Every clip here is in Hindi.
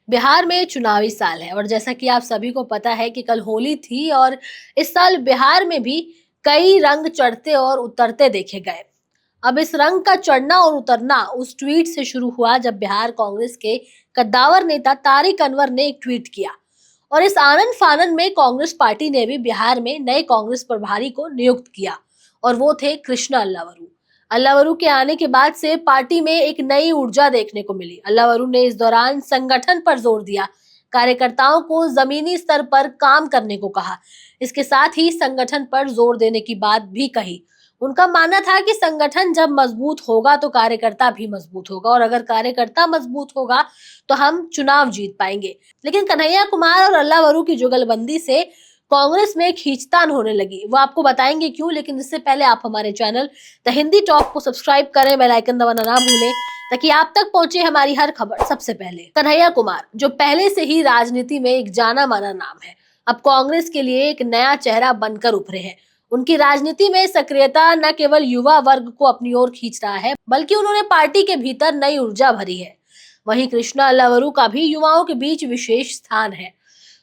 बिहार में चुनावी साल है और जैसा कि आप सभी को पता है कि कल होली थी और इस साल बिहार में भी कई रंग चढ़ते और उतरते देखे गए। अब इस रंग का चढ़ना और उतरना उस ट्वीट से शुरू हुआ जब बिहार कांग्रेस के कद्दावर नेता तारिक अनवर ने एक ट्वीट किया और इस आनंद फानन में कांग्रेस पार्टी ने भी बिहार में नए कांग्रेस प्रभारी को नियुक्त किया और वो थे कृष्णा अल्लावरू। अल्लावरू के आने के बाद से पार्टी में एक नई ऊर्जा देखने को मिली। अल्लावरू ने इस दौरान संगठन पर जोर दिया, कार्यकर्ताओं को जमीनी स्तर पर काम करने को कहा। इसके साथ ही संगठन पर जोर देने की बात भी कही। उनका मानना था कि संगठन जब मजबूत होगा तो कार्यकर्ता भी मजबूत होगा और अगर कार्यकर्ता मजबूत होगा तो हम चुनाव जीत पाएंगे। लेकिन कन्हैया कुमार और अल्लावरू की जुगलबंदी से कांग्रेस में खींचतान होने लगी। वो आपको बताएंगे क्यों, लेकिन इससे पहले आप हमारे चैनल द हिंदी टॉक को सब्सक्राइब करें, बेल आइकन दबाना ना भूलें ताकि आप तक पहुंचे हमारी हर खबर सबसे पहले। कन्हैया कुमार जो पहले से ही राजनीति में एक जाना माना नाम है, अब कांग्रेस के लिए एक नया चेहरा बनकर उभरे हैं। उनकी राजनीति में सक्रियता न केवल युवा वर्ग को अपनी ओर खींच रहा है, बल्कि उन्होंने पार्टी के भीतर नई ऊर्जा भरी है। वहीं कृष्णा अल्लावरू का भी युवाओं के बीच विशेष स्थान है।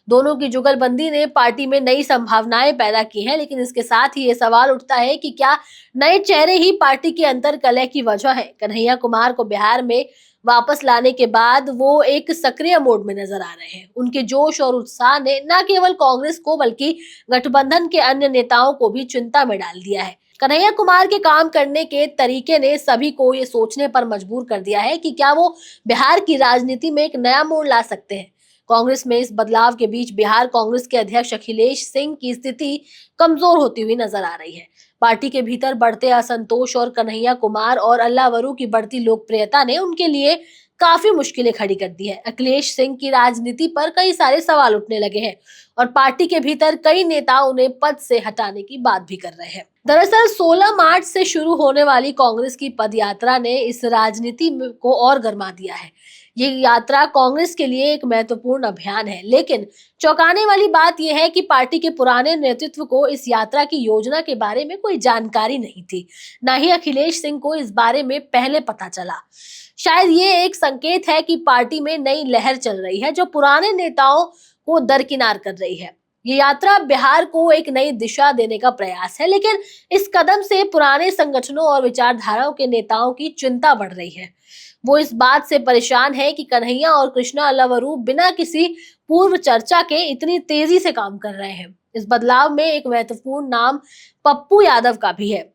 दोनों की जुगलबंदी ने पार्टी में नई संभावनाएं पैदा की हैं, लेकिन इसके साथ ही ये सवाल उठता है कि क्या नए चेहरे ही पार्टी की अंतर कलह की वजह है। कन्हैया कुमार को बिहार में वापस लाने के बाद वो एक सक्रिय मोड में नजर आ रहे हैं। उनके जोश और उत्साह ने न केवल कांग्रेस को बल्कि गठबंधन के अन्य नेताओं को भी चिंता में डाल दिया है। कन्हैया कुमार के काम करने के तरीके ने सभी को ये सोचने पर मजबूर कर दिया है कि क्या वो बिहार की राजनीति में एक नया मोड़ ला सकते हैं। कांग्रेस में इस बदलाव के बीच बिहार कांग्रेस के अध्यक्ष अखिलेश सिंह की स्थिति कमजोर होती हुई नजर आ रही है। पार्टी के भीतर बढ़ते असंतोष और कन्हैया कुमार और अल्लावरू की बढ़ती लोकप्रियता ने उनके लिए काफी मुश्किलें खड़ी कर दी है। अखिलेश सिंह की राजनीति पर कई सारे सवाल उठने लगे हैं और पार्टी के भीतर कई नेता उन्हें पद से हटाने की बात भी कर रहे हैं। दरअसल 16 मार्च से शुरू होने वाली कांग्रेस की पदयात्रा ने इस राजनीति को और गर्मा दिया है। ये यात्रा कांग्रेस के लिए एक महत्वपूर्ण अभियान है, लेकिन चौंकाने वाली बात यह है कि पार्टी के पुराने नेतृत्व को इस यात्रा की योजना के बारे में कोई जानकारी नहीं थी। न ही अखिलेश सिंह को इस बारे में पहले पता चला। शायद ये एक संकेत है कि पार्टी में नई लहर चल रही है जो पुराने नेताओं को दरकिनार कर रही है। ये यात्रा बिहार को एक नई दिशा देने का प्रयास है, लेकिन इस कदम से पुराने संगठनों और विचारधाराओं के नेताओं की चिंता बढ़ रही है। वो इस बात से परेशान है कि कन्हैया और कृष्णा अल्लावरू बिना किसी पूर्व चर्चा के इतनी तेजी से काम कर रहे हैं। इस बदलाव में एक महत्वपूर्ण नाम पप्पू यादव का भी है,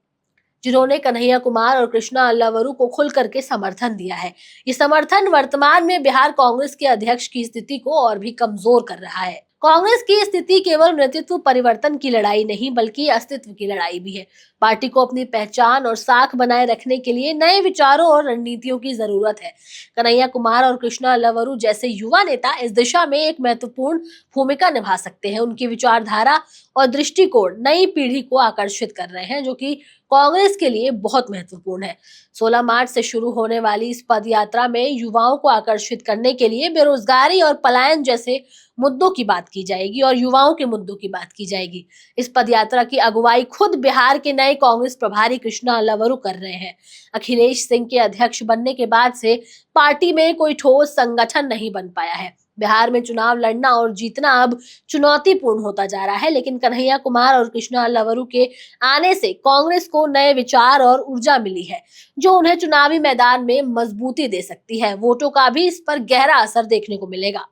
जिन्होंने कन्हैया कुमार और कृष्णा अल्लावरू को खुल करके समर्थन दिया है। ये समर्थन वर्तमान में बिहार कांग्रेस के अध्यक्ष की स्थिति को और भी कमजोर कर रहा है। कांग्रेस की स्थिति केवल नेतृत्व परिवर्तन की लड़ाई नहीं बल्कि अस्तित्व की लड़ाई भी है। पार्टी को अपनी पहचान और साख बनाए रखने के लिए नए विचारों और रणनीतियों की जरूरत है। कन्हैया कुमार और कृष्णा अल्लावरू जैसे युवा नेता इस दिशा में एक महत्वपूर्ण भूमिका निभा सकते हैं। उनकी विचारधारा और दृष्टिकोण नई पीढ़ी को आकर्षित कर रहे हैं, जो कि कांग्रेस के लिए बहुत महत्वपूर्ण है। 16 मार्च से शुरू होने वाली इस पद यात्रा में युवाओं को आकर्षित करने के लिए बेरोजगारी और पलायन जैसे मुद्दों की बात की जाएगी और युवाओं के मुद्दों की बात की जाएगी। इस पदयात्रा की अगुवाई खुद बिहार के नए कांग्रेस प्रभारी कृष्णा अल्लावरू कर रहे हैं। अखिलेश सिंह के अध्यक्ष बनने के बाद से पार्टी में कोई ठोस संगठन नहीं बन पाया है। बिहार में चुनाव लड़ना और जीतना अब चुनौतीपूर्ण होता जा रहा है, लेकिन कन्हैया कुमार और कृष्णा अल्लावरू के आने से कांग्रेस को नए विचार और ऊर्जा मिली है, जो उन्हें चुनावी मैदान में मजबूती दे सकती है। वोटों का भी इस पर गहरा असर देखने को मिलेगा।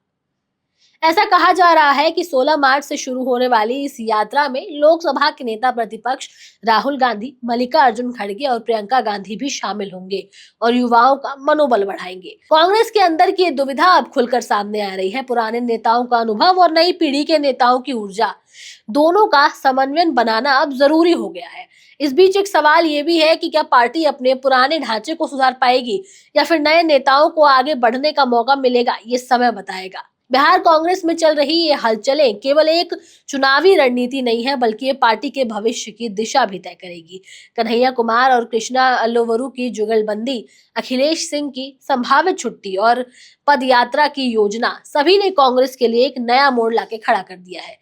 ऐसा कहा जा रहा है कि 16 मार्च से शुरू होने वाली इस यात्रा में लोकसभा के नेता प्रतिपक्ष राहुल गांधी, मल्लिकार्जुन खड़गे और प्रियंका गांधी भी शामिल होंगे और युवाओं का मनोबल बढ़ाएंगे। कांग्रेस के अंदर की दुविधा अब खुलकर सामने आ रही है। पुराने नेताओं का अनुभव और नई पीढ़ी के नेताओं की ऊर्जा, दोनों का समन्वय बनाना अब जरूरी हो गया है। इस बीच एक सवाल ये भी है कि क्या पार्टी अपने पुराने ढांचे को सुधार पाएगी या फिर नए नेताओं को आगे बढ़ने का मौका मिलेगा, ये समय बताएगा। बिहार कांग्रेस में चल रही ये हलचलें केवल एक चुनावी रणनीति नहीं है, बल्कि ये पार्टी के भविष्य की दिशा भी तय करेगी। कन्हैया कुमार और कृष्णा अल्लावरू की जुगलबंदी, अखिलेश सिंह की संभावित छुट्टी और पदयात्रा की योजना, सभी ने कांग्रेस के लिए एक नया मोड़ लाके खड़ा कर दिया है।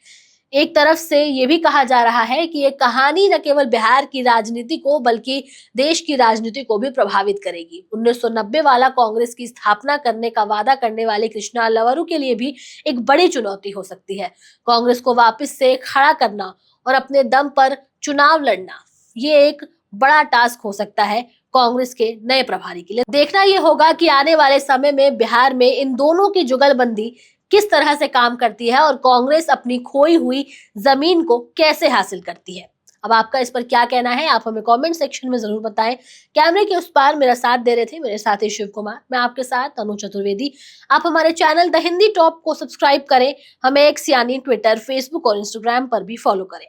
एक तरफ से ये भी कहा जा रहा है कि ये कहानी न केवल बिहार की राजनीति को बल्कि देश की राजनीति को भी प्रभावित करेगी। 1990 वाला कांग्रेस की स्थापना करने का वादा करने वाले कृष्णा लवरू के लिए भी एक बड़ी चुनौती हो सकती है। कांग्रेस को वापस से खड़ा करना और अपने दम पर चुनाव लड़ना, ये एक बड़ा टास्क हो सकता है कांग्रेस के नए प्रभारी के लिए। देखना ये होगा कि आने वाले समय में बिहार में इन दोनों की जुगलबंदी किस तरह से काम करती है और कांग्रेस अपनी खोई हुई जमीन को कैसे हासिल करती है। अब आपका इस पर क्या कहना है, आप हमें कमेंट सेक्शन में जरूर बताएं। कैमरे के उस पार मेरा साथ दे रहे थे मेरे साथी शिव कुमार, मैं आपके साथ तनु चतुर्वेदी। आप हमारे चैनल द हिंदी टॉप को सब्सक्राइब करें, हमें एक्स यानी ट्विटर, फेसबुक और इंस्टाग्राम पर भी फॉलो करें।